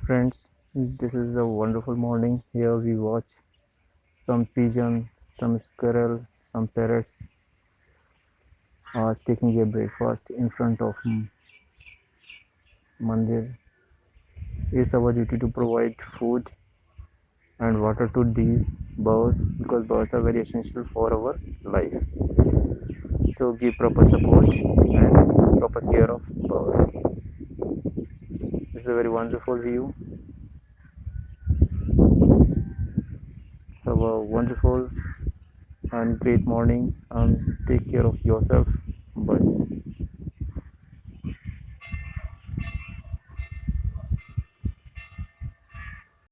Friends, this is a wonderful morning. Here we watch some pigeon, some squirrel, some parrots are taking a breakfast in front of mandir. It's our duty to provide food and water to these birds because birds are very essential for our life. So give proper support and proper care of birds. It's a very wonderful view. Have a wonderful and great morning and take care of yourself. Bye.